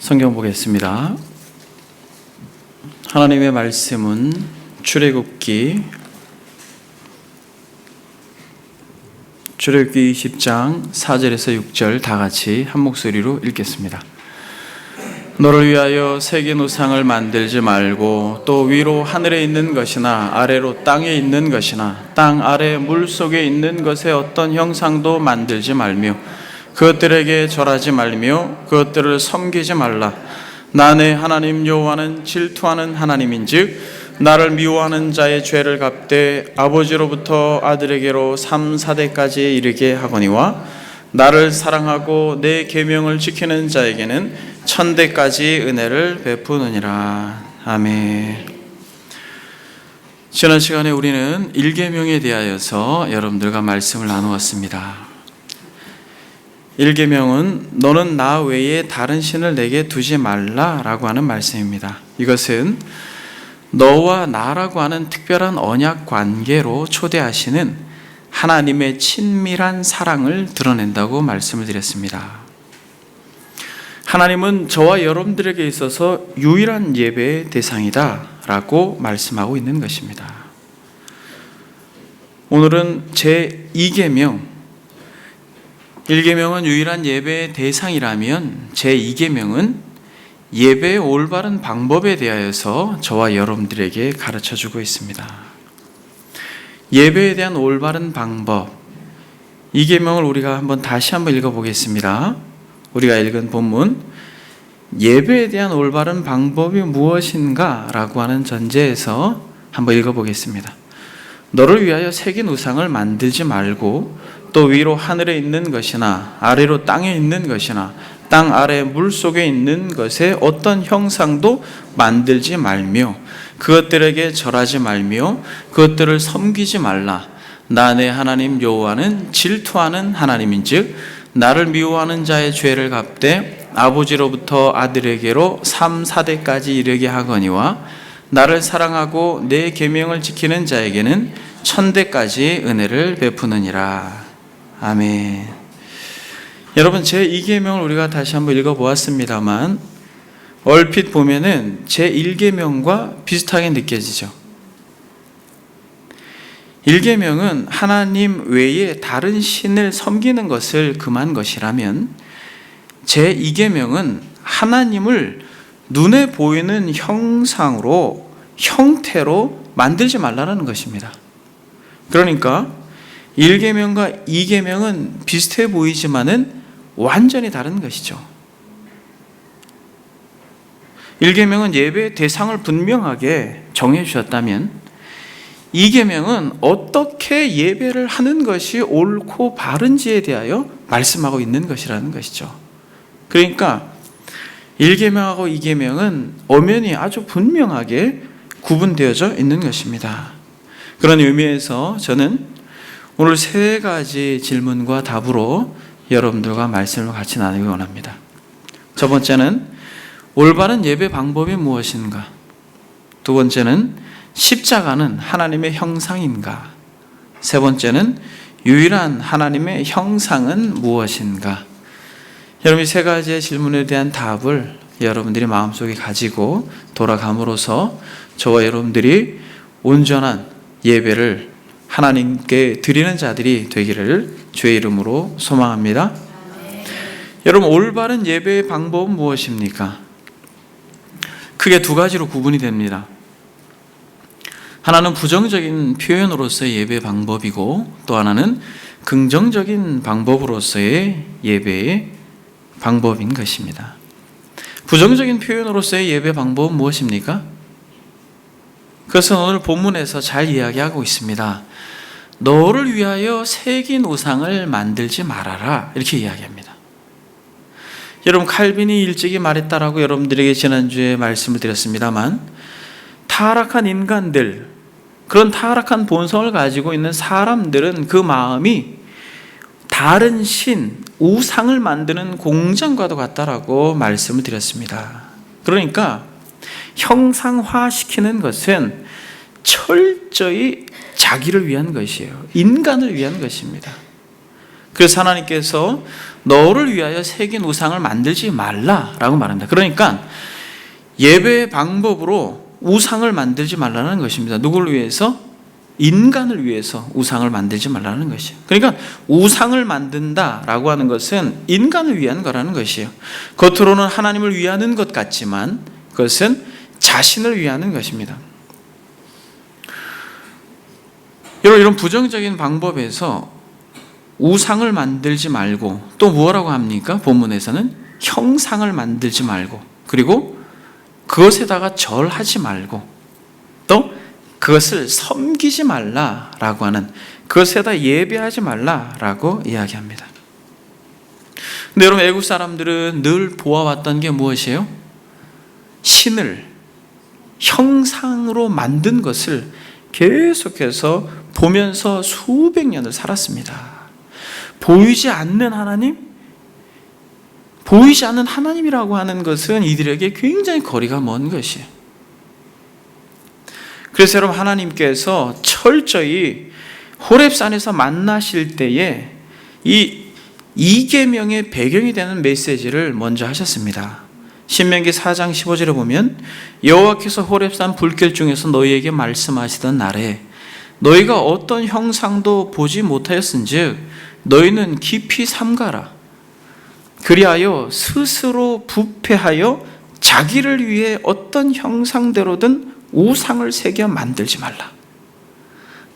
성경 보겠습니다. 하나님의 말씀은 출애굽기 20장 4절에서 6절 다 같이 한 목소리로 읽겠습니다. 너를 위하여 새긴 우상을 만들지 말고 또 위로 하늘에 있는 것이나 아래로 땅에 있는 것이나 땅 아래 물 속에 있는 것의 어떤 형상도 만들지 말며 그것들에게 절하지 말며 그것들을 섬기지 말라. 나 내 하나님 여호와는 질투하는 하나님인즉 나를 미워하는 자의 죄를 갚되 아버지로부터 아들에게로 3-4대까지 이르게 하거니와 나를 사랑하고 내 계명을 지키는 자에게는 1000대까지 은혜를 베푸느니라. 아멘. 지난 시간에 우리는 1계명에 대하여서 여러분들과 말씀을 나누었습니다. 1계명은 너는 나 외에 다른 신을 내게 두지 말라라고 하는 말씀입니다. 이것은 너와 나라고 하는 특별한 언약 관계로 초대하시는 하나님의 친밀한 사랑을 드러낸다고 말씀을 드렸습니다. 하나님은 저와 여러분들에게 있어서 유일한 예배의 대상이다 라고 말씀하고 있는 것입니다. 오늘은 제2계명, 1계명은 유일한 예배의 대상이라면 제2계명은 예배의 올바른 방법에 대하여서 저와 여러분들에게 가르쳐주고 있습니다. 예배에 대한 올바른 방법, 2계명을 우리가 다시 한번 읽어보겠습니다. 우리가 읽은 본문, 예배에 대한 올바른 방법이 무엇인가 라고 하는 전제에서 한번 읽어보겠습니다. 너를 위하여 새긴 우상을 만들지 말고 또 위로 하늘에 있는 것이나 아래로 땅에 있는 것이나 땅 아래 물 속에 있는 것에 어떤 형상도 만들지 말며 그것들에게 절하지 말며 그것들을 섬기지 말라. 나 내 하나님 여호와는 질투하는 하나님인즉 나를 미워하는 자의 죄를 갚되 아버지로부터 아들에게로 3-4대까지 이르게 하거니와 나를 사랑하고 내 계명을 지키는 자에게는 1000대까지 은혜를 베푸느니라. 아멘. 여러분, 제2계명을 우리가 다시 한번 읽어보았습니다만 얼핏 보면은 제1계명과 비슷하게 느껴지죠. 1계명은 하나님 외에 다른 신을 섬기는 것을 금한 것이라면 제2계명은 하나님을 눈에 보이는 형상으로, 형태로 만들지 말라는 것입니다. 그러니까 1계명과 2계명은 비슷해 보이지만은 완전히 다른 것이죠. 1계명은 예배의 대상을 분명하게 정해 주셨다면 2계명은 어떻게 예배를 하는 것이 옳고 바른지에 대하여 말씀하고 있는 것이라는 것이죠. 그러니까 1계명하고 2계명은 엄연히 아주 분명하게 구분되어져 있는 것입니다. 그런 의미에서 저는 오늘 3가지 질문과 답으로 여러분들과 말씀을 같이 나누기 원합니다. 첫 번째는 올바른 예배 방법이 무엇인가? 두 번째는 십자가는 하나님의 형상인가? 세 번째는 유일한 하나님의 형상은 무엇인가? 여러분, 이 3가지의 질문에 대한 답을 여러분들이 마음속에 가지고 돌아감으로써 저와 여러분들이 온전한 예배를 하나님께 드리는 자들이 되기를 주의 이름으로 소망합니다. 여러분, 올바른 예배의 방법은 무엇입니까? 크게 2가지로 구분이 됩니다. 하나는 부정적인 표현으로서의 예배 방법이고 또 하나는 긍정적인 방법으로서의 예배의 방법인 것입니다. 부정적인 표현으로서의 예배 방법은 무엇입니까? 그것은 오늘 본문에서 잘 이야기하고 있습니다. 너를 위하여 새긴 우상을 만들지 말아라, 이렇게 이야기합니다. 여러분, 칼빈이 일찍이 말했다라고 여러분들에게 지난주에 말씀을 드렸습니다만 타락한 인간들, 그런 타락한 본성을 가지고 있는 사람들은 그 마음이 다른 신, 우상을 만드는 공장과도 같다라고 말씀을 드렸습니다. 그러니까 형상화시키는 것은 철저히 자기를 위한 것이에요. 인간을 위한 것입니다. 그래서 하나님께서 너를 위하여 새긴 우상을 만들지 말라라고 말합니다. 그러니까 예배의 방법으로 우상을 만들지 말라는 것입니다. 누구를 위해서? 인간을 위해서 우상을 만들지 말라는 것이에요. 그러니까 우상을 만든다라고 하는 것은 인간을 위한 거라는 것이에요. 겉으로는 하나님을 위하는 것 같지만 그것은 자신을 위하는 것입니다. 여러분, 이런 부정적인 방법에서 우상을 만들지 말고 또 뭐라고 합니까? 본문에서는 형상을 만들지 말고, 그리고 그것에다가 절하지 말고, 또 그것을 섬기지 말라라고 하는, 그것에다 예배하지 말라라고 이야기합니다. 근데 여러분, 애국 사람들은 늘 보아왔던 게 무엇이에요? 신을 형상으로 만든 것을 계속해서 보면서 수백 년을 살았습니다. 보이지 않는 하나님? 보이지 않는 하나님이라고 하는 것은 이들에게 굉장히 거리가 먼 것이에요. 그래서 여러분, 하나님께서 철저히 호렙산에서 만나실 때에 이 계명의 배경이 되는 메시지를 먼저 하셨습니다. 신명기 4장 15절에 보면 여호와께서 호렙산 불길 중에서 너희에게 말씀하시던 날에 너희가 어떤 형상도 보지 못하였은즉 너희는 깊이 삼가라. 그리하여 스스로 부패하여 자기를 위해 어떤 형상대로든 우상을 새겨 만들지 말라.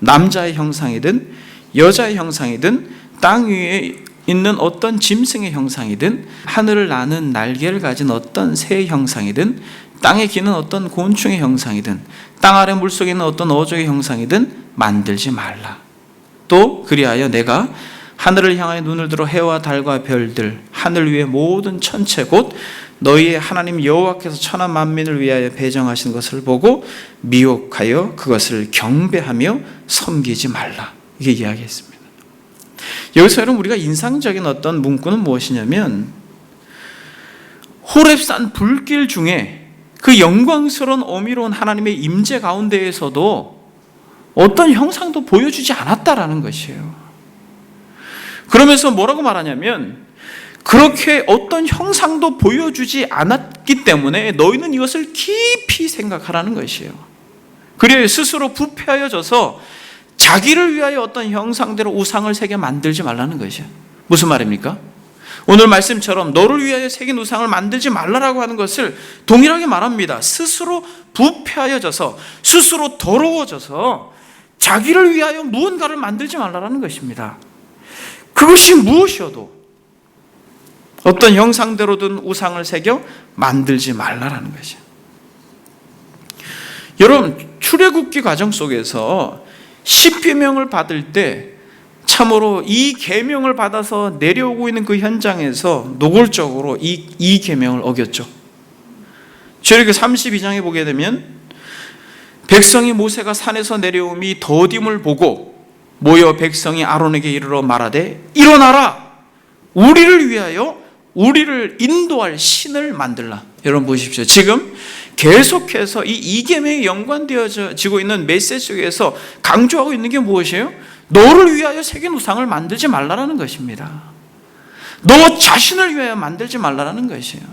남자의 형상이든 여자의 형상이든 땅 위에 있는 어떤 짐승의 형상이든 하늘을 나는 날개를 가진 어떤 새의 형상이든 땅에 기는 어떤 곤충의 형상이든 땅 아래 물속에 있는 어떤 어족의 형상이든 만들지 말라. 또 그리하여 내가 하늘을 향하여 눈을 들어 해와 달과 별들, 하늘 위의 모든 천체 곧 너희의 하나님 여호와께서 천하 만민을 위하여 배정하신 것을 보고 미혹하여 그것을 경배하며 섬기지 말라. 이게 이야기했습니다. 여기서 여러분, 우리가 인상적인 어떤 문구는 무엇이냐면 호렙산 불길 중에 그 영광스러운 어미로운 하나님의 임재 가운데에서도 어떤 형상도 보여주지 않았다라는 것이에요. 그러면서 뭐라고 말하냐면 그렇게 어떤 형상도 보여주지 않았기 때문에 너희는 이것을 깊이 생각하라는 것이에요. 그래야 스스로 부패하여져서 자기를 위하여 어떤 형상대로 우상을 새겨 만들지 말라는 것이에요. 무슨 말입니까? 오늘 말씀처럼 너를 위하여 새긴 우상을 만들지 말라라고 하는 것을 동일하게 말합니다. 스스로 부패하여져서 스스로 더러워져서 자기를 위하여 무언가를 만들지 말라라는 것입니다. 그것이 무엇이어도 어떤 형상대로든 우상을 새겨 만들지 말라라는 것이에요. 여러분, 출애굽기 과정 속에서 10계명을 받을 때 참으로 이 계명을 받아서 내려오고 있는 그 현장에서 노골적으로 이 계명을 어겼죠. 출애굽기 32장에 보게 되면 백성이 모세가 산에서 내려옴이 더딤을 보고 모여 백성이 아론에게 이르러 말하되 일어나라, 우리를 위하여 우리를 인도할 신을 만들라. 여러분 보십시오. 지금 계속해서 이 계명에 연관되어지고 있는 메시지 속에서 강조하고 있는 게 무엇이에요? 너를 위하여 새긴 우상을 만들지 말라라는 것입니다. 너 자신을 위하여 만들지 말라라는 것이에요.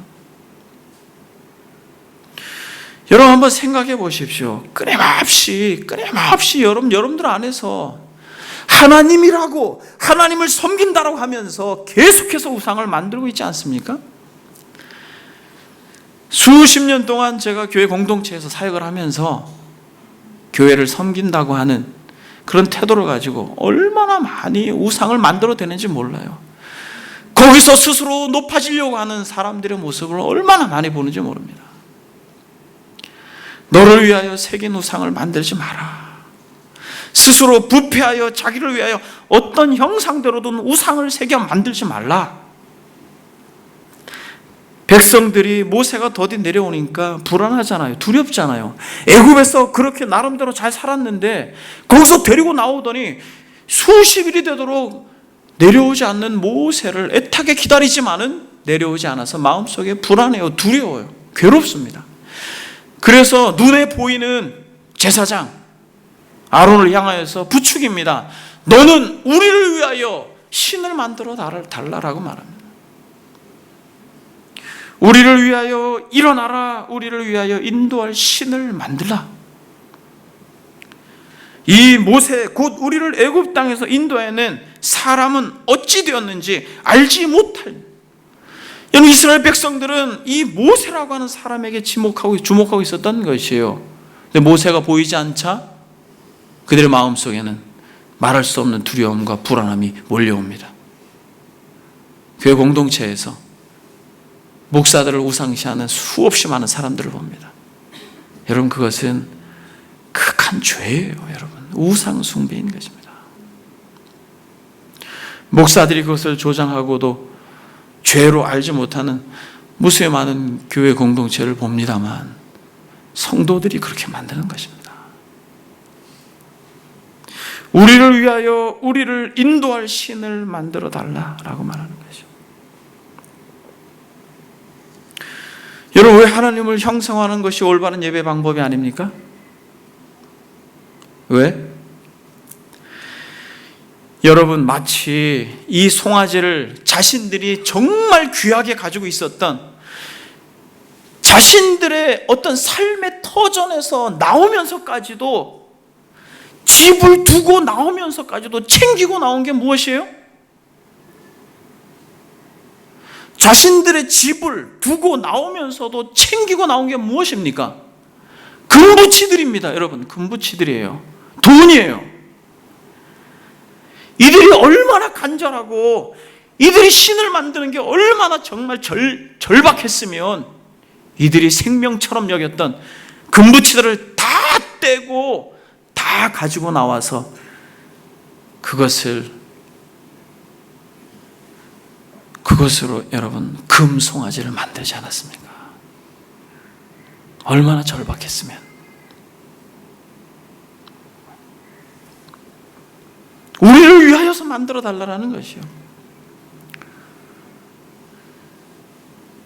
여러분 한번 생각해 보십시오. 끊임없이 여러분들 안에서 하나님이라고, 하나님을 섬긴다라고 하면서 계속해서 우상을 만들고 있지 않습니까? 수십 년 동안 제가 교회 공동체에서 사역을 하면서 교회를 섬긴다고 하는 그런 태도를 가지고 얼마나 많이 우상을 만들어내는지 몰라요. 거기서 스스로 높아지려고 하는 사람들의 모습을 얼마나 많이 보는지 모릅니다. 너를 위하여 새긴 우상을 만들지 마라. 스스로 부패하여 자기를 위하여 어떤 형상대로든 우상을 새겨 만들지 말라. 백성들이 모세가 더디 내려오니까 불안하잖아요. 두렵잖아요. 애굽에서 그렇게 나름대로 잘 살았는데 거기서 데리고 나오더니 수십 일이 되도록 내려오지 않는 모세를 애타게 기다리지만은 내려오지 않아서 마음속에 불안해요. 두려워요. 괴롭습니다. 그래서 눈에 보이는 제사장 아론을 향하여서 부축입니다. 너는 우리를 위하여 신을 만들어 달라라고 말합니다. 우리를 위하여 일어나라, 우리를 위하여 인도할 신을 만들라. 이 모세 곧 우리를 애굽 땅에서 인도해낸 사람은 어찌 되었는지 알지 못할, 여러분, 이스라엘 백성들은 이 모세라고 하는 사람에게 주목하고 있었던 것이에요. 근데 모세가 보이지 않자 그들의 마음속에는 말할 수 없는 두려움과 불안함이 몰려옵니다. 교회 공동체에서 목사들을 우상시하는 수없이 많은 사람들을 봅니다. 여러분, 그것은 극한 죄예요. 여러분, 우상 숭배인 것입니다. 목사들이 그것을 조장하고도 죄로 알지 못하는 무수히 많은 교회 공동체를 봅니다만 성도들이 그렇게 만드는 것입니다. 우리를 위하여 우리를 인도할 신을 만들어 달라라고 말하는 것이죠. 여러분, 왜 하나님을 형성하는 것이 올바른 예배 방법이 아닙니까? 왜? 여러분, 마치 이 송아지를 자신들이 정말 귀하게 가지고 있었던, 자신들의 어떤 삶의 터전에서 나오면서까지도, 집을 두고 나오면서까지도 챙기고 나온 게 무엇이에요? 자신들의 집을 두고 나오면서도 챙기고 나온 게 무엇입니까? 금부치들입니다. 여러분, 금부치들이에요. 돈이에요. 이들이 얼마나 간절하고 이들이 신을 만드는 게 얼마나 정말 절박했으면 이들이 생명처럼 여겼던 금부치들을 다 떼고 다 가지고 나와서 그것으로 여러분 금송아지를 만들지 않았습니까? 얼마나 절박했으면. 우리를 위하여서 만들어 달라는 것이요.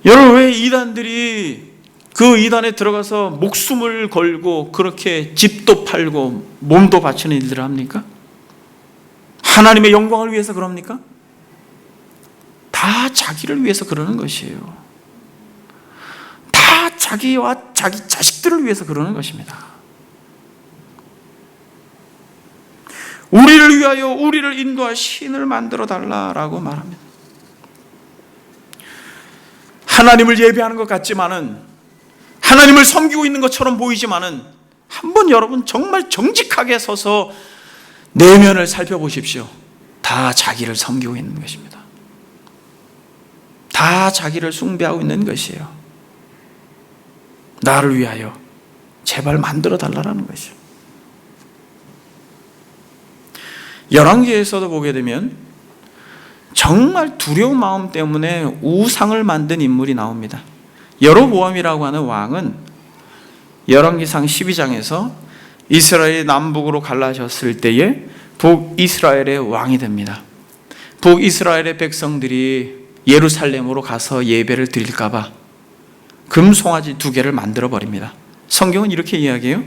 여러분, 왜 이단들이 그 이단에 들어가서 목숨을 걸고 그렇게 집도 팔고 몸도 바치는 일들을 합니까? 하나님의 영광을 위해서 그럽니까? 다 자기를 위해서 그러는 것이에요. 다 자기와 자기 자식들을 위해서 그러는 것입니다. 우리를 위하여 우리를 인도할 신을 만들어 달라라고 말합니다. 하나님을 예배하는 것 같지만은, 하나님을 섬기고 있는 것처럼 보이지만은, 한번 여러분 정말 정직하게 서서 내면을 살펴보십시오. 다 자기를 섬기고 있는 것입니다. 다 자기를 숭배하고 있는 것이에요. 나를 위하여 제발 만들어 달라는 것이요. 열왕기에서도 보게 되면 정말 두려운 마음 때문에 우상을 만든 인물이 나옵니다. 여로보암이라고 하는 왕은 열왕기상 12장에서 이스라엘이 남북으로 갈라졌을 때에 북이스라엘의 왕이 됩니다. 북이스라엘의 백성들이 예루살렘으로 가서 예배를 드릴까 봐 금송아지 2개를 만들어 버립니다. 성경은 이렇게 이야기해요.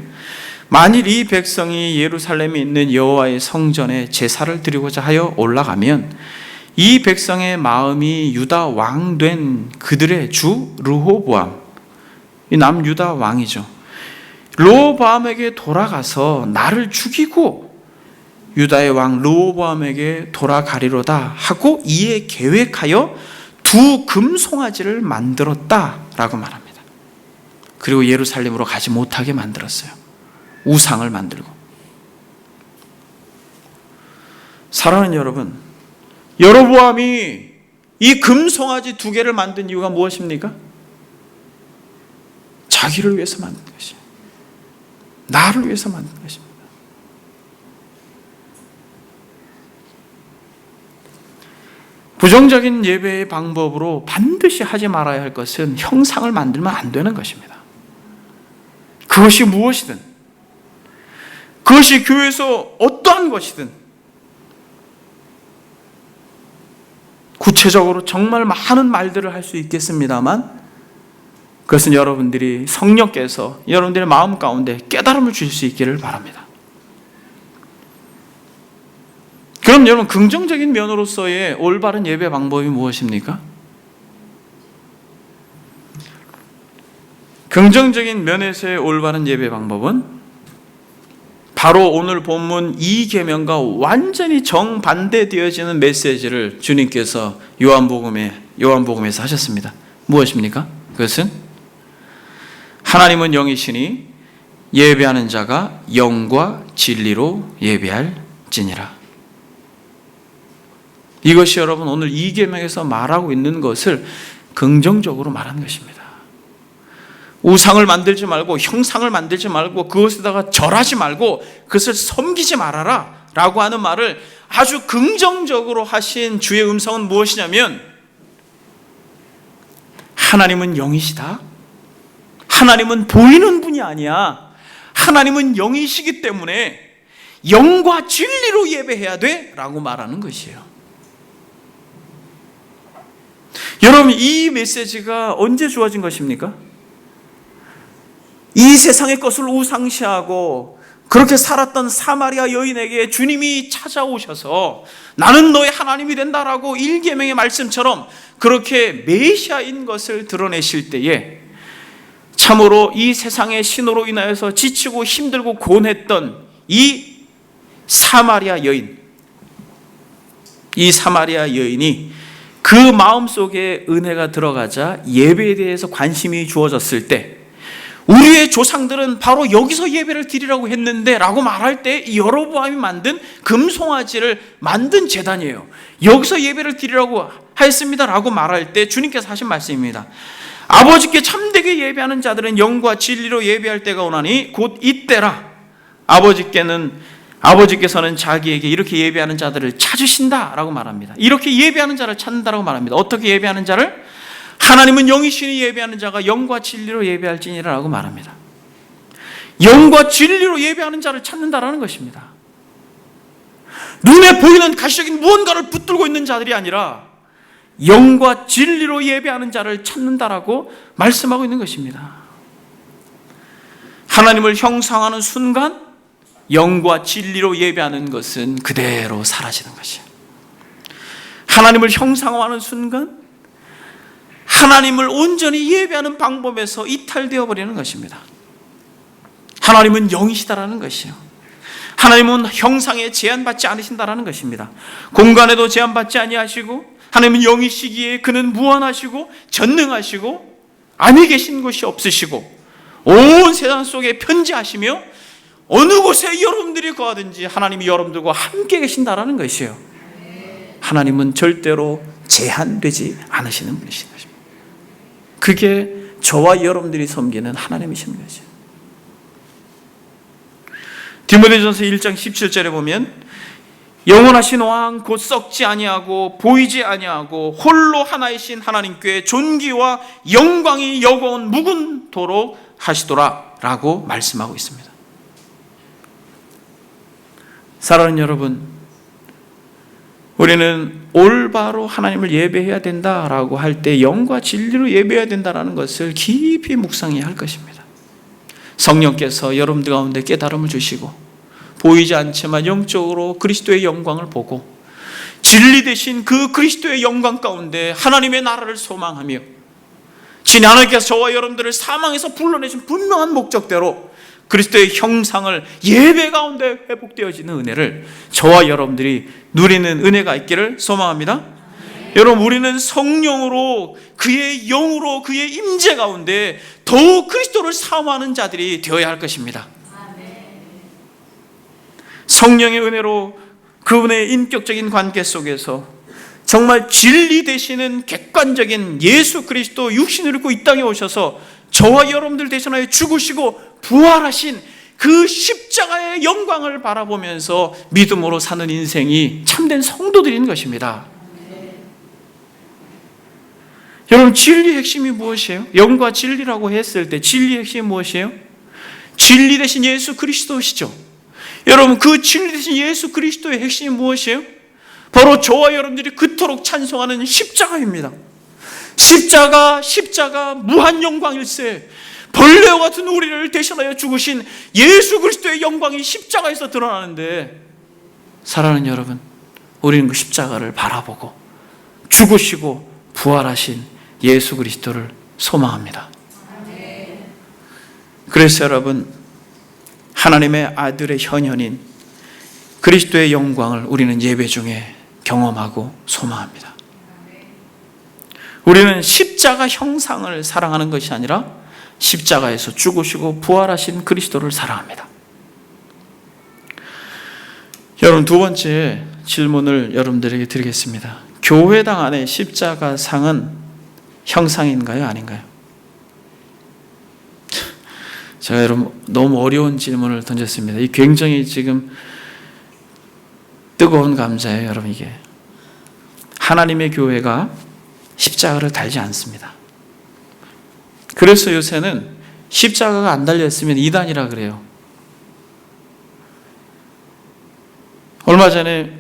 만일 이 백성이 예루살렘에 있는 여호와의 성전에 제사를 드리고자 하여 올라가면 이 백성의 마음이 유다 왕 된 그들의 주 르호보암, 이 남유다 왕이죠, 르호보암에게 돌아가서 나를 죽이고 유다의 왕 르호보암에게 돌아가리로다 하고 이에 계획하여 2 금송아지를 만들었다라고 말합니다. 그리고 예루살렘으로 가지 못하게 만들었어요. 우상을 만들고. 사랑하는 여러분, 여로보암이 이 금송아지 2개를 만든 이유가 무엇입니까? 자기를 위해서 만든 것이에요. 나를 위해서 만든 것입니다. 부정적인 예배의 방법으로 반드시 하지 말아야 할 것은 형상을 만들면 안 되는 것입니다. 그것이 무엇이든, 그것이 교회에서 어떠한 것이든, 구체적으로 정말 많은 말들을 할 수 있겠습니다만 그것은 여러분들이 성령께서 여러분들의 마음 가운데 깨달음을 주실 수 있기를 바랍니다. 그럼 여러분, 긍정적인 면으로서의 올바른 예배 방법이 무엇입니까? 긍정적인 면에서의 올바른 예배 방법은 바로 오늘 본문 이 계명과 완전히 정반대되어지는 메시지를 주님께서 요한복음에서 하셨습니다. 무엇입니까? 그것은 하나님은 영이시니 예배하는 자가 영과 진리로 예배할지니라. 이것이 여러분 오늘 이 계명에서 말하고 있는 것을 긍정적으로 말하는 것입니다. 우상을 만들지 말고 형상을 만들지 말고 그것에다가 절하지 말고 그것을 섬기지 말아라 라고 하는 말을 아주 긍정적으로 하신 주의 음성은 무엇이냐면, 하나님은 영이시다. 하나님은 보이는 분이 아니야. 하나님은 영이시기 때문에 영과 진리로 예배해야 돼 라고 말하는 것이에요. 여러분, 이 메시지가 언제 주어진 것입니까? 이 세상의 것을 우상시하고 그렇게 살았던 사마리아 여인에게 주님이 찾아오셔서 나는 너의 하나님이 된다라고 1계명의 말씀처럼 그렇게 메시아인 것을 드러내실 때에 참으로 이 세상의 신호로 인하여서 지치고 힘들고 고뇌했던 이 사마리아 여인이 그 마음속에 은혜가 들어가자 예배에 대해서 관심이 주어졌을 때, 우리의 조상들은 바로 여기서 예배를 드리라고 했는데 라고 말할 때 여로보암이 만든 금송아지를 만든 제단이에요. 여기서 예배를 드리라고 하였습니다 라고 말할 때 주님께서 하신 말씀입니다. 아버지께 참되게 예배하는 자들은 영과 진리로 예배할 때가 오나니 곧 이때라. 아버지께서는 자기에게 이렇게 예배하는 자들을 찾으신다라고 말합니다. 이렇게 예배하는 자를 찾는다라고 말합니다. 어떻게 예배하는 자를? 하나님은 영이시니 예배하는 자가 영과 진리로 예배할지니라라고 말합니다. 영과 진리로 예배하는 자를 찾는다라는 것입니다. 눈에 보이는 가시적인 무언가를 붙들고 있는 자들이 아니라 영과 진리로 예배하는 자를 찾는다라고 말씀하고 있는 것입니다. 하나님을 형상하는 순간 영과 진리로 예배하는 것은 그대로 사라지는 것이에요. 하나님을 형상화하는 순간 하나님을 온전히 예배하는 방법에서 이탈되어 버리는 것입니다. 하나님은 영이시다라는 것이에요. 하나님은 형상에 제한받지 않으신다라는 것입니다. 공간에도 제한받지 아니하시고 하나님은 영이시기에 그는 무한하시고 전능하시고 아니 계신 곳이 없으시고 온 세상 속에 편지하시며 어느 곳에 여러분들이 거하든지 하나님이 여러분들과 함께 계신다라는 것이에요. 하나님은 절대로 제한되지 않으시는 분이신 것입니다. 그게 저와 여러분들이 섬기는 하나님이신 것이에요. 디모데전서 1장 17절에 보면 영원하신 왕 곧 썩지 아니하고 보이지 아니하고 홀로 하나이신 하나님께 존귀와 영광이 영원 무궁토록 하시도라 라고 말씀하고 있습니다. 사랑하는 여러분, 우리는 올바로 하나님을 예배해야 된다라고 할 때 영과 진리로 예배해야 된다는 것을 깊이 묵상해야 할 것입니다. 성령께서 여러분들 가운데 깨달음을 주시고 보이지 않지만 영적으로 그리스도의 영광을 보고 진리 되신 그 그리스도의 영광 가운데 하나님의 나라를 소망하며 진히 하나님께서 저와 여러분들을 사망에서 불러내신 분명한 목적대로 그리스도의 형상을 예배 가운데 회복되어지는 은혜를 저와 여러분들이 누리는 은혜가 있기를 소망합니다. 여러분, 우리는 성령으로 그의 영으로 그의 임재 가운데 더욱 그리스도를 사모하는 자들이 되어야 할 것입니다. 성령의 은혜로 그분의 인격적인 관계 속에서 정말 진리 되시는 객관적인 예수 그리스도 육신을 입고 이 땅에 오셔서 저와 여러분들 대신하여 죽으시고 부활하신 그 십자가의 영광을 바라보면서 믿음으로 사는 인생이 참된 성도들인 것입니다. 여러분, 진리의 핵심이 무엇이에요? 영과 진리라고 했을 때 진리의 핵심이 무엇이에요? 진리 대신 예수 그리스도시죠. 여러분, 그 진리 대신 예수 그리스도의 핵심이 무엇이에요? 바로 저와 여러분들이 그토록 찬송하는 십자가입니다. 십자가 무한 영광일세. 벌레와 같은 우리를 대신하여 죽으신 예수 그리스도의 영광이 십자가에서 드러나는데, 사랑하는 여러분, 우리는 그 십자가를 바라보고 죽으시고 부활하신 예수 그리스도를 소망합니다. 그래서 여러분, 하나님의 아들의 현현인 그리스도의 영광을 우리는 예배 중에 경험하고 소망합니다. 우리는 십자가 형상을 사랑하는 것이 아니라 십자가에서 죽으시고 부활하신 그리스도를 사랑합니다. 여러분, 두 번째 질문을 여러분들에게 드리겠습니다. 교회당 안에 십자가 상은 형상인가요? 아닌가요? 제가 여러분 너무 어려운 질문을 던졌습니다. 이 굉장히 지금 뜨거운 감자예요, 여러분. 이게 하나님의 교회가 십자가를 달지 않습니다. 그래서 요새는 십자가가 안 달렸으면 이단이라 그래요. 얼마 전에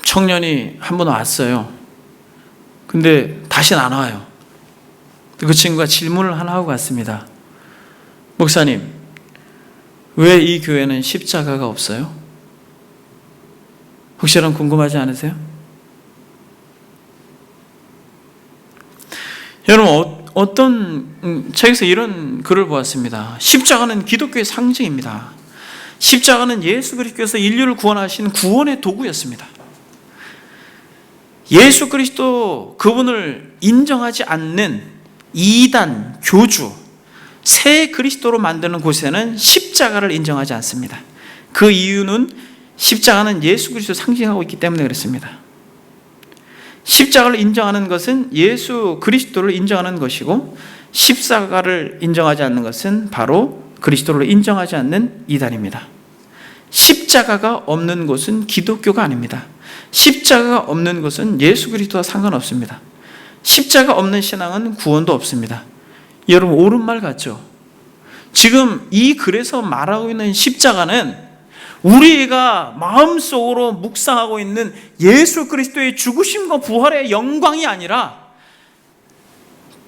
청년이 한 분 왔어요. 근데 다시는 안 와요. 그 친구가 질문을 하나 하고 갔습니다. 목사님, 왜 이 교회는 십자가가 없어요? 혹시 여러분 궁금하지 않으세요? 여러분, 어떤 책에서 이런 글을 보았습니다. 십자가는 기독교의 상징입니다. 십자가는 예수 그리스도께서 인류를 구원하신 구원의 도구였습니다. 예수 그리스도 그분을 인정하지 않는 이단, 교주, 새 그리스도로 만드는 곳에는 십자가를 인정하지 않습니다. 그 이유는 십자가는 예수 그리스도를 상징하고 있기 때문에 그렇습니다. 십자가를 인정하는 것은 예수 그리스도를 인정하는 것이고, 십자가를 인정하지 않는 것은 바로 그리스도를 인정하지 않는 이단입니다. 십자가가 없는 곳은 기독교가 아닙니다. 십자가가 없는 것은 예수 그리스도와 상관없습니다. 십자가 없는 신앙은 구원도 없습니다. 여러분, 옳은 말 같죠? 지금 이 글에서 말하고 있는 십자가는 우리가 마음속으로 묵상하고 있는 예수 그리스도의 죽으심과 부활의 영광이 아니라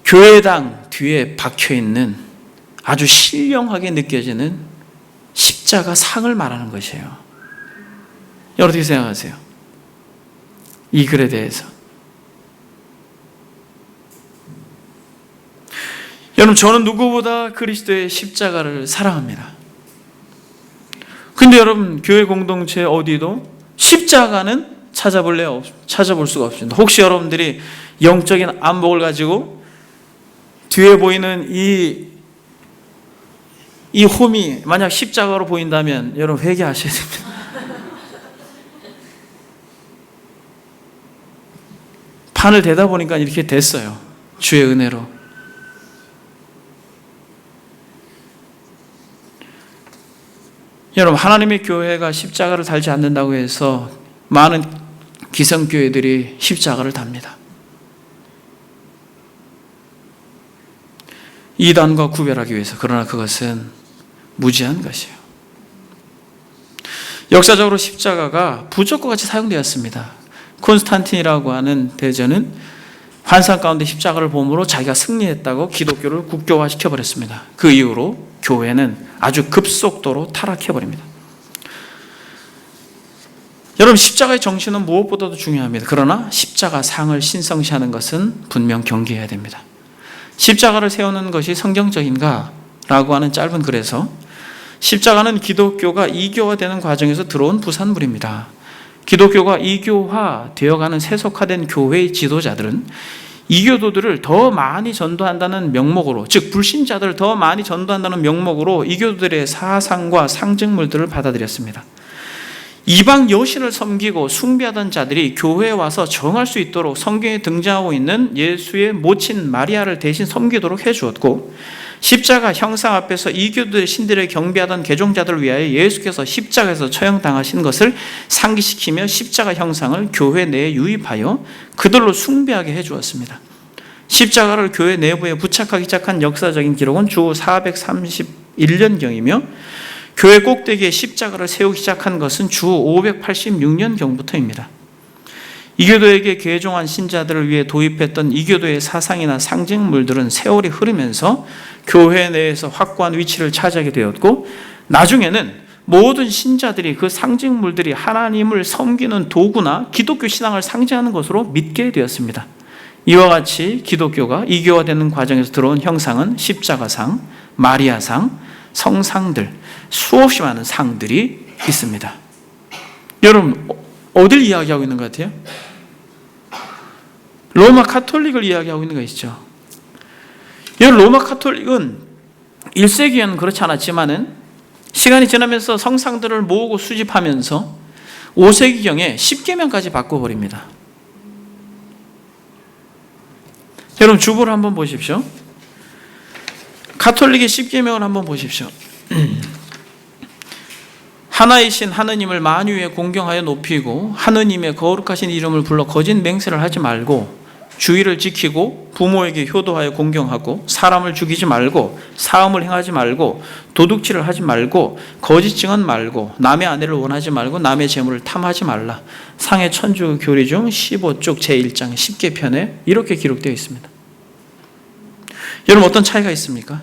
교회당 뒤에 박혀있는 아주 신령하게 느껴지는 십자가 상을 말하는 것이에요. 여러분 어떻게 생각하세요? 이 글에 대해서. 여러분, 저는 누구보다 그리스도의 십자가를 사랑합니다. 근데 여러분, 교회 공동체 어디도 십자가는 찾아볼 수가 없습니다. 혹시 여러분들이 영적인 안목을 가지고 뒤에 보이는 이 홈이 만약 십자가로 보인다면 여러분 회개하셔야 됩니다. 판을 대다 보니까 이렇게 됐어요. 주의 은혜로. 여러분, 하나님의 교회가 십자가를 달지 않는다고 해서 많은 기성교회들이 십자가를 답니다. 이단과 구별하기 위해서. 그러나 그것은 무지한 것이에요. 역사적으로 십자가가 부적과 같이 사용되었습니다. 콘스탄틴이라고 하는 대제는 환상 가운데 십자가를 봄으로 자기가 승리했다고 기독교를 국교화시켜버렸습니다. 그 이후로 교회는 아주 급속도로 타락해버립니다. 여러분, 십자가의 정신은 무엇보다도 중요합니다. 그러나 십자가 상을 신성시하는 것은 분명 경계해야 됩니다. 십자가를 세우는 것이 성경적인가? 라고 하는 짧은 글에서 십자가는 기독교가 이교화되는 과정에서 들어온 부산물입니다. 기독교가 이교화 되어가는 세속화된 교회의 지도자들은 이교도들을 더 많이 전도한다는 명목으로, 즉 불신자들을 더 많이 전도한다는 명목으로 이교도들의 사상과 상징물들을 받아들였습니다. 이방 여신을 섬기고 숭배하던 자들이 교회에 와서 정할 수 있도록 성경에 등장하고 있는 예수의 모친 마리아를 대신 섬기도록 해주었고, 십자가 형상 앞에서 이교도의 신들을 경배하던 개종자들을 위하여 예수께서 십자가에서 처형당하신 것을 상기시키며 십자가 형상을 교회 내에 유입하여 그들로 숭배하게 해주었습니다. 십자가를 교회 내부에 부착하기 시작한 역사적인 기록은 주 431년경이며 교회 꼭대기에 십자가를 세우기 시작한 것은 주 586년경부터입니다. 이교도에게 개종한 신자들을 위해 도입했던 이교도의 사상이나 상징물들은 세월이 흐르면서 교회 내에서 확고한 위치를 차지하게 되었고, 나중에는 모든 신자들이 그 상징물들이 하나님을 섬기는 도구나 기독교 신앙을 상징하는 것으로 믿게 되었습니다. 이와 같이 기독교가 이교화되는 과정에서 들어온 형상은 십자가상, 마리아상, 성상들, 수없이 많은 상들이 있습니다. 여러분, 어딜 이야기하고 있는 것 같아요? 로마 카톨릭을 이야기하고 있는 것이죠. 여러분, 로마 카톨릭은 1세기에는 그렇지 않았지만은 시간이 지나면서 성상들을 모으고 수집하면서 5세기경에 십계명까지 바꿔버립니다. 여러분, 주보를 한번 보십시오. 가톨릭의 십계명을 한번 보십시오. 하나이신 하느님을 만유에 공경하여 높이고 하느님의 거룩하신 이름을 불러 거짓 맹세를 하지 말고 주의를 지키고 부모에게 효도하여 공경하고 사람을 죽이지 말고 사음을 행하지 말고 도둑질을 하지 말고 거짓 증언 말고 남의 아내를 원하지 말고 남의 재물을 탐하지 말라. 상해 천주 교리 중 15쪽 제1장 10계편에 이렇게 기록되어 있습니다. 여러분, 어떤 차이가 있습니까?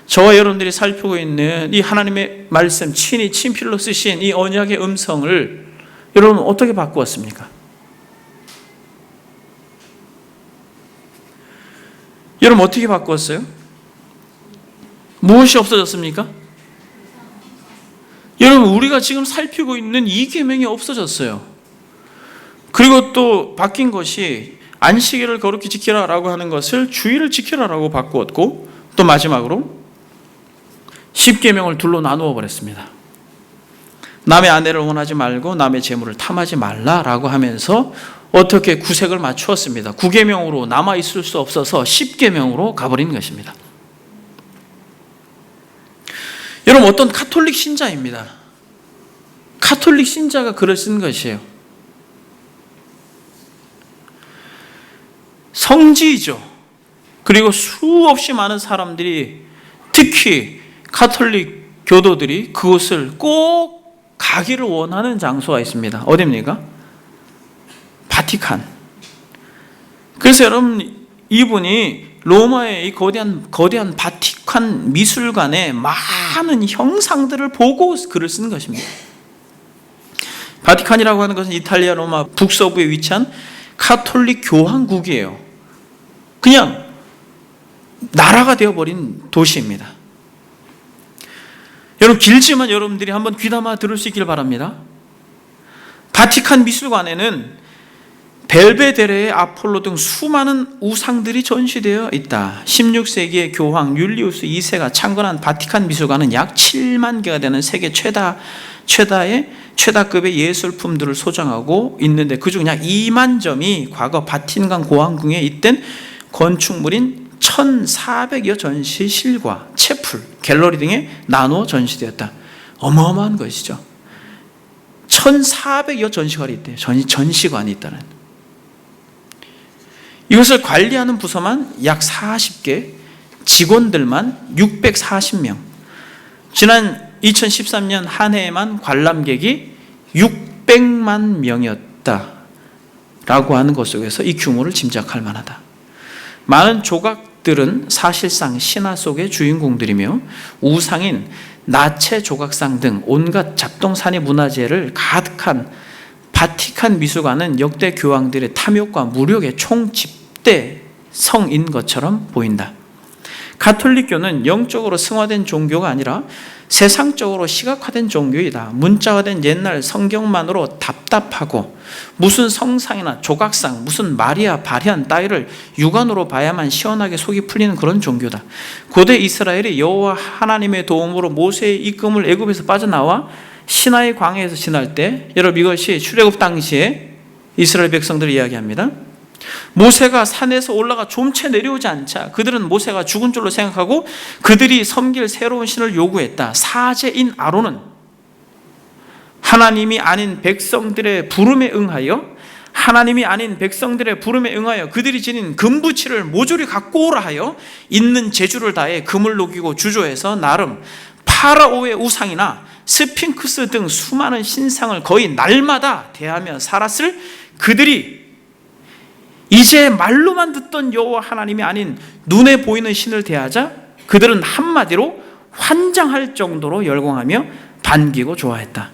저와 여러분들이 살피고 있는 이 하나님의 말씀, 친히 친필로 쓰신 이 언약의 음성을 여러분 어떻게 바꾸었습니까? 여러분, 어떻게 바꾸었어요? 무엇이 없어졌습니까? 여러분, 우리가 지금 살피고 있는 이 계명이 없어졌어요. 그리고 또 바뀐 것이 안식일을 거룩히 지키라라고 하는 것을 주일을 지키라라고 바꾸었고, 또 마지막으로 십계명을 둘로 나누어 버렸습니다. 남의 아내를 원하지 말고 남의 재물을 탐하지 말라라고 하면서 어떻게 구색을 맞추었습니다. 9계명으로 남아있을 수 없어서 10계명으로 가버린 것입니다. 여러분, 어떤 가톨릭 신자입니다. 가톨릭 신자가 글을 쓴 것이에요. 성지이죠. 그리고 수없이 많은 사람들이, 특히 가톨릭 교도들이 그곳을 꼭 가기를 원하는 장소가 있습니다. 어디입니까? 바티칸. 그래서 여러분, 이분이 로마의 이 거대한 바티칸 미술관에 많은 형상들을 보고 글을 쓴 것입니다. 바티칸이라고 하는 것은 이탈리아 로마 북서부에 위치한 가톨릭 교황국이에요. 그냥 나라가 되어버린 도시입니다. 여러분, 길지만 여러분들이 한번 귀담아 들을 수 있길 바랍니다. 바티칸 미술관에는 벨베데레의 아폴로 등 수많은 우상들이 전시되어 있다. 16세기의 교황 율리우스 2세가 창건한 바티칸 미술관은 약 7만 개가 되는 세계 최다급의 예술품들을 소장하고 있는데, 그중 약 2만 점이 과거 바티칸 고왕궁에 있던 건축물인 1,400여 전시 실과 채플, 갤러리 등에 나누어 전시되었다. 어마어마한 것이죠. 1,400여 전시관이 있대요. 전시관이 있다는. 이것을 관리하는 부서만 약 40개, 직원들만 640명. 지난 2013년 한 해에만 관람객이 600만 명이었다라고 하는 것 속에서 이 규모를 짐작할 만하다. 많은 조각들은 사실상 신화 속의 주인공들이며 우상인 나체 조각상 등 온갖 잡동사니 문화재를 가득한 바티칸 미술관은 역대 교황들의 탐욕과 무력의 총집대성인 것처럼 보인다. 가톨릭교는 영적으로 승화된 종교가 아니라 세상적으로 시각화된 종교이다. 문자화된 옛날 성경만으로 답답하고 무슨 성상이나 조각상, 무슨 마리아 발현 따위를 육안으로 봐야만 시원하게 속이 풀리는 그런 종교다. 고대 이스라엘이 여호와 하나님의 도움으로 모세의 이끌음을 애굽에서 빠져나와 시나이 광야에서 지날 때, 여러분, 이것이 출애굽 당시에 이스라엘 백성들을 이야기합니다. 모세가 산에서 올라가 좀채 내려오지 않자 그들은 모세가 죽은 줄로 생각하고 그들이 섬길 새로운 신을 요구했다. 사제인 아론은 하나님이 아닌 백성들의 부름에 응하여 그들이 지닌 금부치를 모조리 갖고 오라 하여 있는 재주를 다해 금을 녹이고 주조해서 나름 파라오의 우상이나 스핑크스 등 수많은 신상을 거의 날마다 대하며 살았을 그들이 이제 말로만 듣던 여호와 하나님이 아닌 눈에 보이는 신을 대하자 그들은 한마디로 환장할 정도로 열광하며 반기고 좋아했다.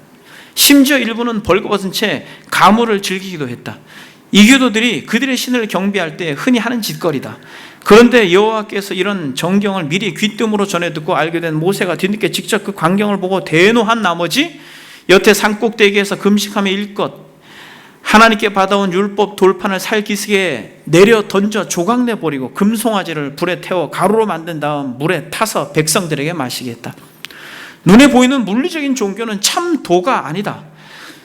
심지어 일부는 벌거벗은 채 가물을 즐기기도 했다. 이교도들이 그들의 신을 경배할 때 흔히 하는 짓거리다. 그런데 여호와께서 이런 정경을 미리 귀뜸으로 전해 듣고 알게 된 모세가 뒤늦게 직접 그 광경을 보고 대노한 나머지 여태 산꼭대기에서 금식하며 일껏 하나님께 받아온 율법 돌판을 살기슭에 내려 던져 조각내버리고 금송아지를 불에 태워 가루로 만든 다음 물에 타서 백성들에게 마시겠다. 눈에 보이는 물리적인 종교는 참 도가 아니다.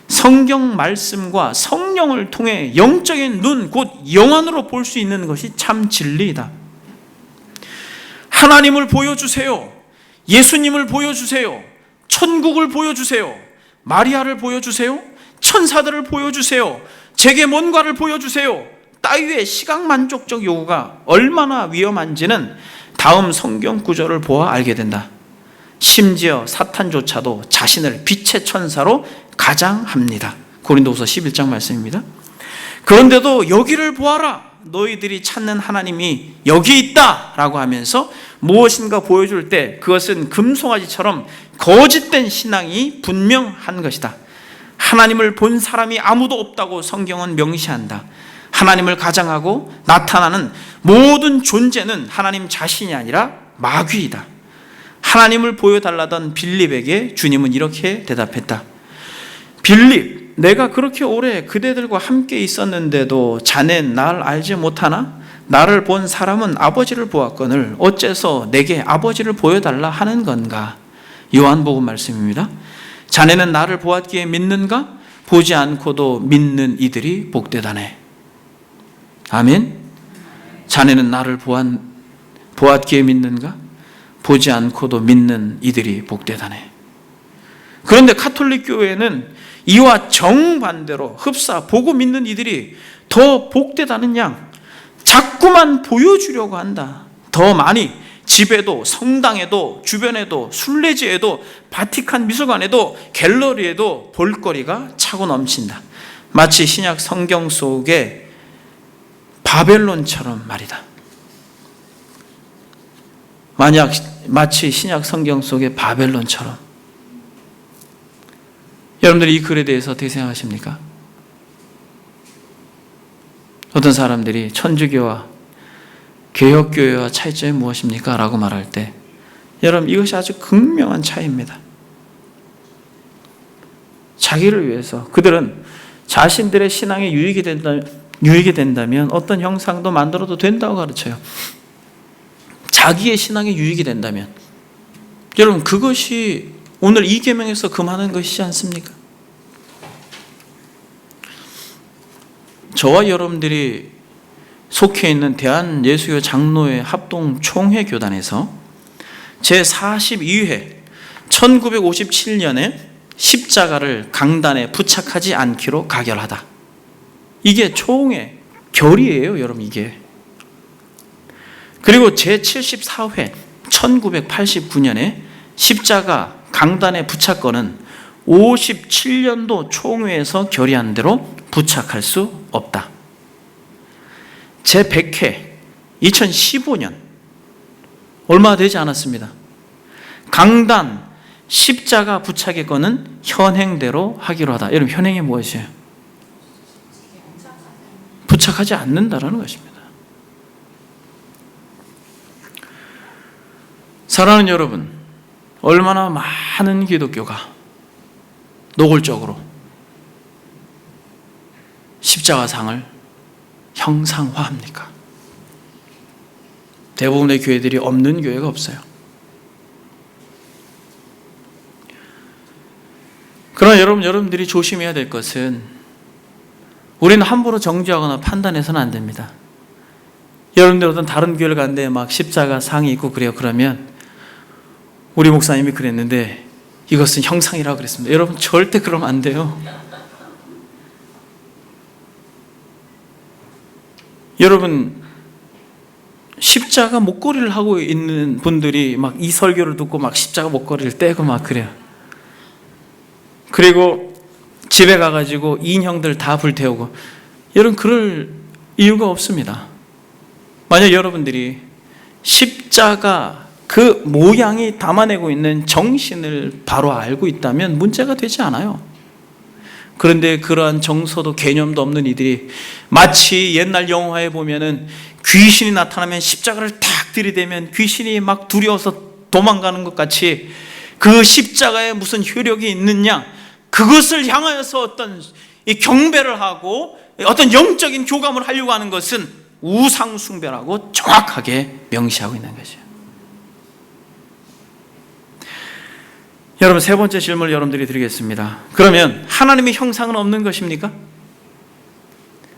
성경 말씀과 성령을 통해 영적인 눈, 곧 영안으로 볼 수 있는 것이 참 진리이다. 하나님을 보여주세요. 예수님을 보여주세요. 천국을 보여주세요. 마리아를 보여주세요. 천사들을 보여주세요. 제게 뭔가를 보여주세요. 따위의 시각만족적 요구가 얼마나 위험한지는 다음 성경 구절을 보아 알게 된다. 심지어 사탄조차도 자신을 빛의 천사로 가장합니다. 고린도후서 11장 말씀입니다. 그런데도 여기를 보아라, 너희들이 찾는 하나님이 여기 있다 라고 하면서 무엇인가 보여줄 때 그것은 금송아지처럼 거짓된 신앙이 분명한 것이다. 하나님을 본 사람이 아무도 없다고 성경은 명시한다. 하나님을 가장하고 나타나는 모든 존재는 하나님 자신이 아니라 마귀이다. 하나님을 보여달라던 빌립에게 주님은 이렇게 대답했다. 빌립, 내가 그렇게 오래 그대들과 함께 있었는데도 자넨 날 알지 못하나? 나를 본 사람은 아버지를 보았거늘 어째서 내게 아버지를 보여달라 하는 건가? 요한복음 말씀입니다. 자네는 나를 보았기에 믿는가? 보지 않고도 믿는 이들이 복되다네. 아멘. 자네는 나를 보았기에 믿는가? 보지 않고도 믿는 이들이 복되다네. 그런데 가톨릭 교회는 이와 정반대로 흡사 보고 믿는 이들이 더 복되다는 양 자꾸만 보여주려고 한다. 더 많이 집에도 성당에도 주변에도 순례지에도 바티칸 미술관에도 갤러리에도 볼거리가 차고 넘친다. 마치 신약 성경 속의 바벨론처럼 말이다. 마치 신약 성경 속의 바벨론처럼. 여러분들이 이 글에 대해서 어떻게 생각하십니까? 어떤 사람들이 천주교와 개혁교회와 차이점이 무엇입니까? 라고 말할 때 여러분 이것이 아주 극명한 차이입니다. 자기를 위해서 그들은 자신들의 신앙에 유익이 된다면 어떤 형상도 만들어도 된다고 가르쳐요. 자기의 신앙에 유익이 된다면 여러분 그것이 오늘 이 계명에서 금하는 것이지 않습니까? 저와 여러분들이 속해 있는 대한예수교 장로회 합동 총회 교단에서 제42회 1957년에 십자가를 강단에 부착하지 않기로 가결하다. 이게 총회 결의예요, 여러분 이게. 그리고 제74회 1989년에 십자가 강단의 부착권은 57년도 총회에서 결의한 대로 부착할 수 없다. 제100회 2015년 얼마 되지 않았습니다. 강단 십자가 부착의 건은 현행대로 하기로 하다. 여러분 현행이 무엇이에요? 부착하지 않는다라는 것입니다. 사랑하는 여러분, 얼마나 많은 기독교가 노골적으로 십자가상을 형상화합니까? 대부분의 교회들이 없는 교회가 없어요. 그러나 여러분들이 조심해야 될 것은 우리는 함부로 정죄하거나 판단해서는 안 됩니다. 여러분들 어떤 다른 교회를 갔는데 막 십자가 상이 있고 그래요. 그러면 우리 목사님이 그랬는데 이것은 형상이라고 그랬습니다. 여러분 절대 그러면 안 돼요. 여러분 십자가 목걸이를 하고 있는 분들이 막 이 설교를 듣고 막 십자가 목걸이를 떼고 막 그래요. 그리고 집에 가가지고 인형들 다 불태우고. 여러분 그럴 이유가 없습니다. 만약 여러분들이 십자가 그 모양이 담아내고 있는 정신을 바로 알고 있다면 문제가 되지 않아요. 그런데 그러한 정서도 개념도 없는 이들이 마치 옛날 영화에 보면은 귀신이 나타나면 십자가를 탁 들이대면 귀신이 막 두려워서 도망가는 것 같이 그 십자가에 무슨 효력이 있느냐, 그것을 향하여서 어떤 이 경배를 하고 어떤 영적인 교감을 하려고 하는 것은 우상 숭배라고 정확하게 명시하고 있는 거죠. 여러분, 세 번째 질문을 여러분들이 드리겠습니다. 그러면 하나님의 형상은 없는 것입니까?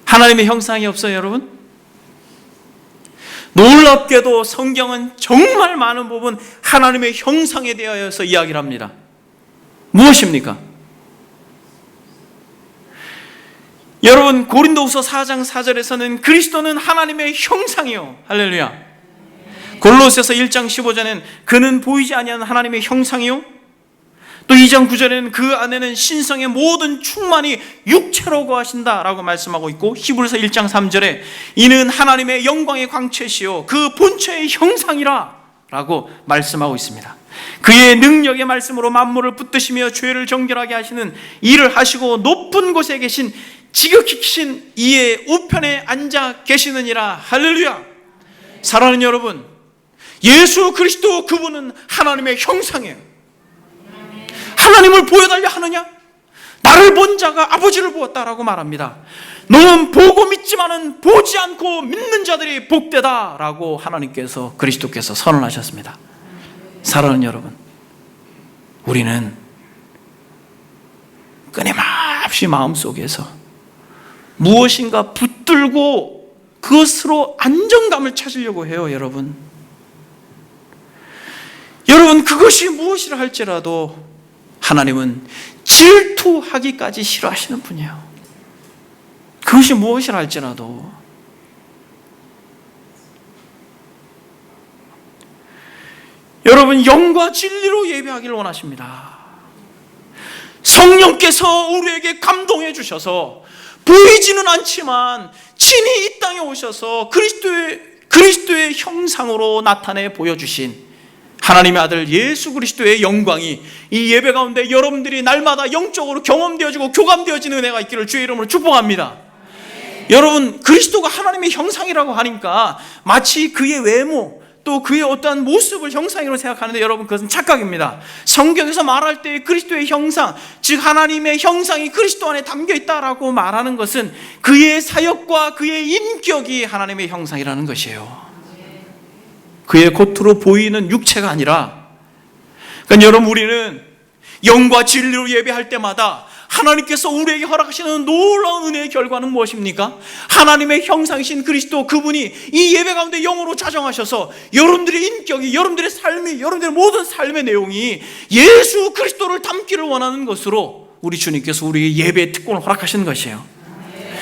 하나님의 형상이 없어요, 여러분? 놀랍게도 성경은 정말 많은 부분 하나님의 형상에 대하여서 이야기를 합니다. 무엇입니까? 여러분, 고린도후서 4장 4절에서는 그리스도는 하나님의 형상이요, 할렐루야. 골로새서 1장 15절에는 그는 보이지 아니하는 하나님의 형상이요, 또 2장 9절에는 그 안에는 신성의 모든 충만이 육체로 거하신다라고 말씀하고 있고, 히브리서 1장 3절에 이는 하나님의 영광의 광채시요 그 본체의 형상이라 라고 말씀하고 있습니다. 그의 능력의 말씀으로 만물을 붙드시며 죄를 정결하게 하시는 일을 하시고 높은 곳에 계신 지극히 크신 이의 우편에 앉아 계시느니라. 할렐루야. 사랑하는 여러분, 예수 그리스도 그분은 하나님의 형상이에요. 하나님을 보여달라 하느냐? 나를 본 자가 아버지를 보았다라고 말합니다. 너는 보고 믿지만은 보지 않고 믿는 자들이 복되다라고 하나님께서, 그리스도께서 선언하셨습니다. 사랑하는 여러분, 우리는 끊임없이 마음속에서 무엇인가 붙들고 그것으로 안정감을 찾으려고 해요. 여러분, 그것이 무엇이라 할지라도 하나님은 질투하기까지 싫어하시는 분이에요. 그것이 무엇이라 할지라도. 여러분, 영과 진리로 예배하기를 원하십니다. 성령께서 우리에게 감동해 주셔서 보이지는 않지만 친히 이 땅에 오셔서 그리스도의 형상으로 나타내 보여주신 하나님의 아들 예수 그리스도의 영광이 이 예배 가운데 여러분들이 날마다 영적으로 경험되어지고 교감되어지는 은혜가 있기를 주의 이름으로 축복합니다. 여러분, 그리스도가 하나님의 형상이라고 하니까 마치 그의 외모 또 그의 어떠한 모습을 형상으로 생각하는데, 여러분, 그것은 착각입니다. 성경에서 말할 때 그리스도의 형상, 즉 하나님의 형상이 그리스도 안에 담겨 있다라고 말하는 것은 그의 사역과 그의 인격이 하나님의 형상이라는 것이에요. 그의 겉으로 보이는 육체가 아니라. 그러니까 여러분, 우리는 영과 진리로 예배할 때마다 하나님께서 우리에게 허락하시는 놀라운 은혜의 결과는 무엇입니까? 하나님의 형상이신 그리스도 그분이 이 예배 가운데 영으로 자정하셔서 여러분들의 인격이, 여러분들의 삶이, 여러분들의 모든 삶의 내용이 예수 그리스도를 담기를 원하는 것으로 우리 주님께서 우리에게 예배의 특권을 허락하시는 것이에요.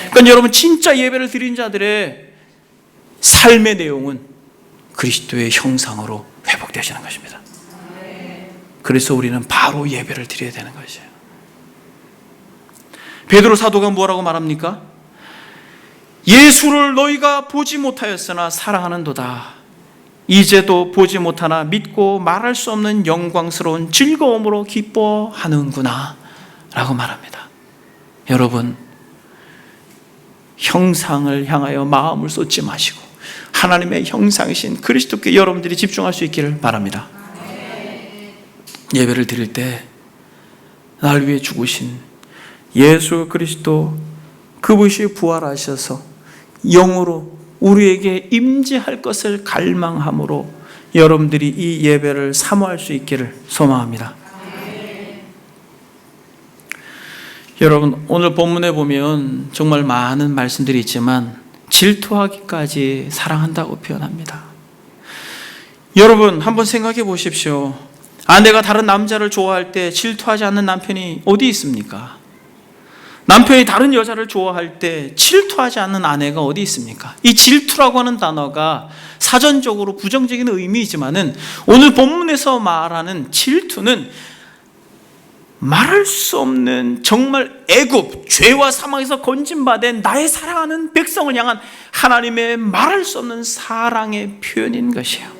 그러니까 여러분, 진짜 예배를 드린 자들의 삶의 내용은 그리스도의 형상으로 회복되시는 것입니다. 그래서 우리는 바로 예배를 드려야 되는 것이에요. 베드로 사도가 뭐라고 말합니까? 예수를 너희가 보지 못하였으나 사랑하는도다. 이제도 보지 못하나 믿고 말할 수 없는 영광스러운 즐거움으로 기뻐하는구나 라고 말합니다. 여러분, 형상을 향하여 마음을 쏟지 마시고 하나님의 형상이신 그리스도께 여러분들이 집중할 수 있기를 바랍니다. 예배를 드릴 때 날 위해 죽으신 예수 그리스도, 그분이 부활하셔서 영으로 우리에게 임재할 것을 갈망함으로 여러분들이 이 예배를 사모할 수 있기를 소망합니다. 여러분, 오늘 본문에 보면 정말 많은 말씀들이 있지만 질투하기까지 사랑한다고 표현합니다. 여러분, 한번 생각해 보십시오. 아내가 다른 남자를 좋아할 때 질투하지 않는 남편이 어디 있습니까? 남편이 다른 여자를 좋아할 때 질투하지 않는 아내가 어디 있습니까? 이 질투라고 하는 단어가 사전적으로 부정적인 의미이지만은 오늘 본문에서 말하는 질투는 말할 수 없는 정말 애굽, 죄와 사망에서 건진받은 나의 사랑하는 백성을 향한 하나님의 말할 수 없는 사랑의 표현인 것이에요.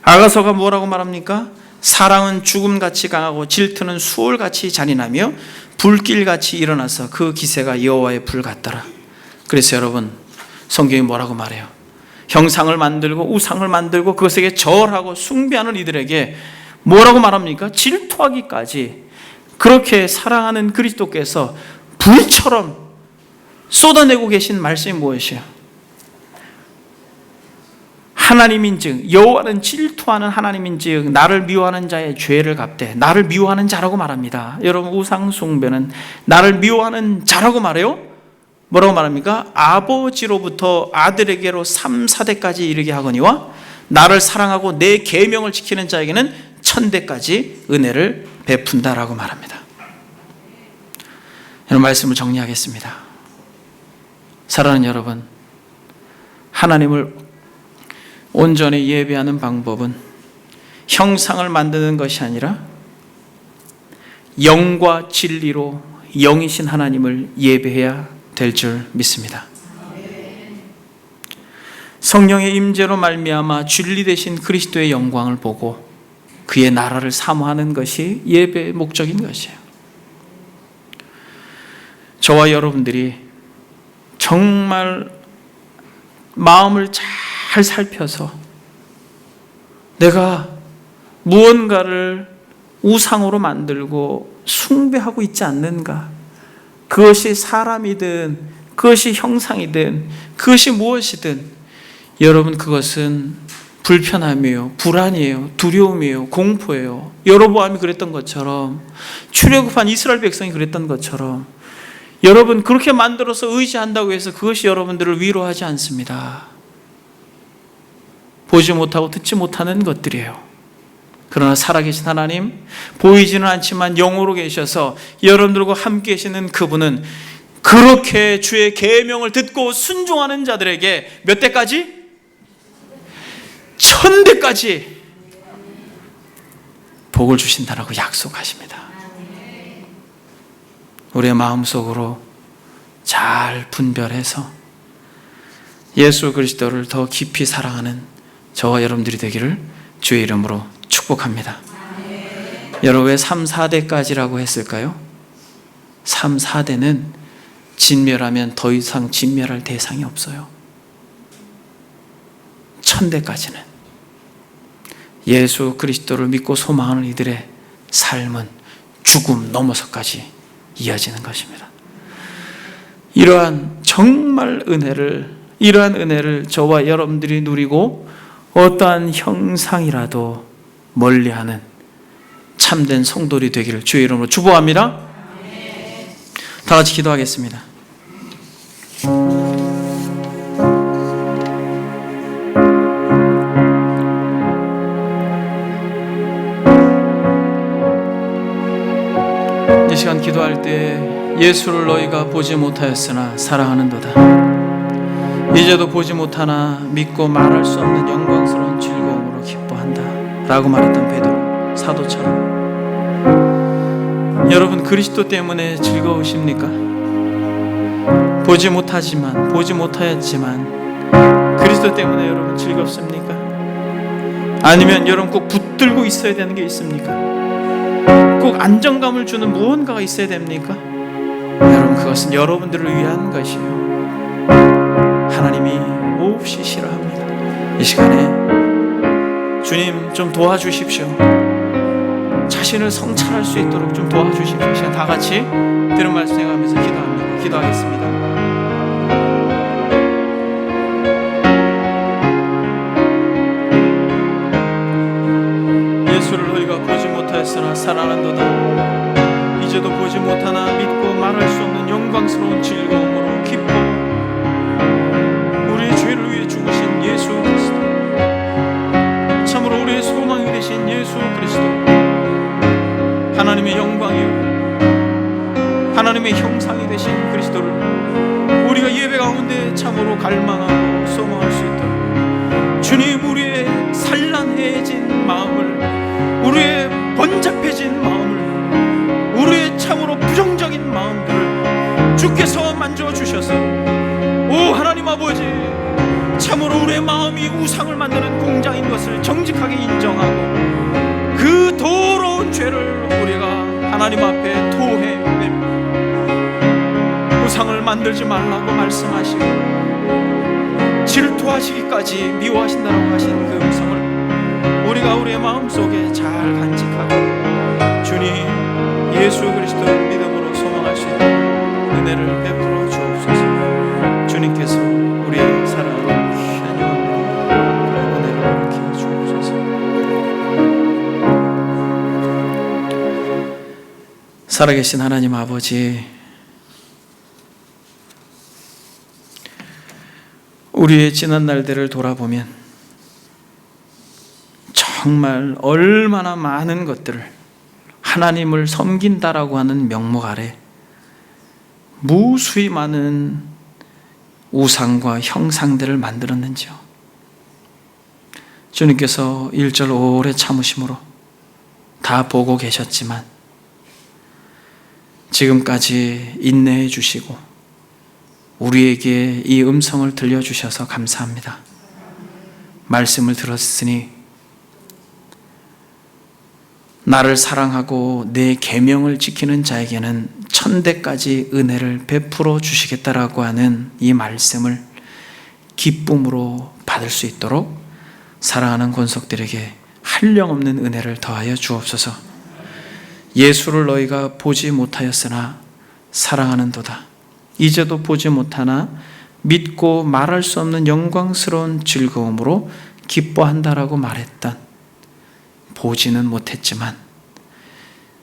아가서가 뭐라고 말합니까? 사랑은 죽음같이 강하고 질투는 수월같이 잔인하며 불길같이 일어나서 그 기세가 여호와의 불 같더라. 그래서 여러분, 성경이 뭐라고 말해요? 형상을 만들고 우상을 만들고 그것에게 절하고 숭배하는 이들에게 뭐라고 말합니까? 질투하기까지 그렇게 사랑하는 그리스도께서 불처럼 쏟아내고 계신 말씀이 무엇이에요? 하나님인즉 여호와는 질투하는 하나님인즉 나를 미워하는 자의 죄를 갚되, 나를 미워하는 자라고 말합니다. 여러분, 우상 숭배는 나를 미워하는 자라고 말해요. 뭐라고 말합니까? 아버지로부터 아들에게로 3, 4대까지 이르게 하거니와 나를 사랑하고 내 계명을 지키는 자에게는 1000대까지 은혜를 베푼다라고 말합니다. 이런 말씀을 정리하겠습니다. 사랑하는 여러분, 하나님을 온전히 예배하는 방법은 형상을 만드는 것이 아니라 영과 진리로 영이신 하나님을 예배해야 될 줄 믿습니다. 성령의 임재로 말미암아 진리 되신 그리스도의 영광을 보고 그의 나라를 사모하는 것이 예배의 목적인 것이에요. 저와 여러분들이 정말 마음을 잘 살펴서 내가 무언가를 우상으로 만들고 숭배하고 있지 않는가? 그것이 사람이든 그것이 형상이든 그것이 무엇이든 여러분, 그것은 불편함이에요, 불안이에요, 두려움이에요, 공포예요. 여로보암이 그랬던 것처럼, 출애굽한 이스라엘 백성이 그랬던 것처럼 여러분, 그렇게 만들어서 의지한다고 해서 그것이 여러분들을 위로하지 않습니다. 보지 못하고 듣지 못하는 것들이에요. 그러나 살아계신 하나님, 보이지는 않지만 영으로 계셔서 여러분들과 함께 계시는 그분은 그렇게 주의 계명을 듣고 순종하는 자들에게 몇 대까지? 1000대까지 복을 주신다라고 약속하십니다. 우리의 마음속으로 잘 분별해서 예수 그리스도를 더 깊이 사랑하는 저와 여러분들이 되기를 주의 이름으로 축복합니다. 여러분, 왜 3, 4대까지라고 했을까요? 3, 4대는 진멸하면 더 이상 진멸할 대상이 없어요. 1000대까지는 예수 그리스도를 믿고 소망하는 이들의 삶은 죽음 넘어서까지 이어지는 것입니다. 이러한 정말 이러한 은혜를 저와 여러분들이 누리고 어떠한 형상이라도 멀리하는 참된 성도들이 되기를 주의 이름으로 축복합니다. 다 같이 기도하겠습니다. 이 시간 기도할 때 예수를 너희가 보지 못하였으나 사랑하는도다. 이제도 보지 못하나 믿고 말할 수 없는 영광스러운 즐거움으로 기뻐한다 라고 말했던 베드로 사도처럼 여러분, 그리스도 때문에 즐거우십니까? 보지 못하였지만 그리스도 때문에 여러분 즐겁습니까? 아니면 여러분 꼭 붙들고 있어야 되는 게 있습니까? 꼭 안정감을 주는 무언가가 있어야 됩니까? 여러분, 그것은 여러분들을 위한 것이에요. 하나님이 몹시 싫어합니다. 이 시간에 주님 좀 도와주십시오. 자신을 성찰할 수 있도록 좀 도와주십시오. 시간 다 같이 들은 말씀 생각하면서 기도하겠습니다. 예수를 너희가 보지 못하였으나 사랑한도다. 이제도 보지 못하나 믿고 말할 수 없는 영광스러운 즐거움으로 기뻐. 우리의 죄를 위해 죽으신 예수 그리스도, 참으로 우리의 소망이 되신 예수 그리스도, 하나님의 영광이요 하나님의 형상이 되신 그리스도를 우리가 예배 가운데 참으로 갈망하고 소망할 수 있도록 주님, 우리의 산란해진 마음을, 우리의 번잡해진 마음을, 우리의 참으로 부정적인 마음들을 주께서 만져주셔서 오 하나님 아버지, 참으로 우리의 마음이 우상을 만드는 공장인 것을 정직하게 인정하고 그 더러운 죄를 우리가 하나님 앞에 토해 우상을 만들지 말라고 말씀하시고 질투하시기까지 미워하신다고 하신 그 음성을 우리가 우리의 마음속에 잘 간직하고 주님 예수 그리스도를 믿음으로 소망할 수 있는 은혜를 베풀어 주옵소서. 주님께서 우리의 사랑을 귀한 영광으로 은혜를 베풀어 주옵소서. 살아계신 하나님 아버지, 우리의 지난 날들을 돌아보면 정말 얼마나 많은 것들을 하나님을 섬긴다라고 하는 명목 아래 무수히 많은 우상과 형상들을 만들었는지요. 주님께서 1절 오래 참으심으로 다 보고 계셨지만 지금까지 인내해 주시고 우리에게 이 음성을 들려주셔서 감사합니다. 말씀을 들었으니 나를 사랑하고 내 계명을 지키는 자에게는 천대까지 은혜를 베풀어 주시겠다라고 하는 이 말씀을 기쁨으로 받을 수 있도록 사랑하는 권속들에게 한량없는 은혜를 더하여 주옵소서. 예수를 너희가 보지 못하였으나 사랑하는도다. 이제도 보지 못하나 믿고 말할 수 없는 영광스러운 즐거움으로 기뻐한다라고 말했던, 보지는 못했지만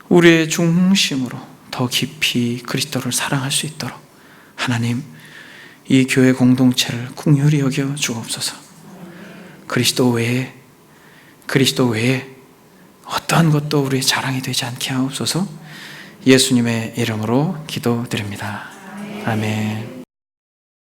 우리의 중심으로 더 깊이 그리스도를 사랑할 수 있도록 하나님 이 교회 공동체를 긍휼히 여겨 주옵소서. 그리스도 외에 어떠한 것도 우리의 자랑이 되지 않게 하옵소서. 예수님의 이름으로 기도드립니다. 아멘.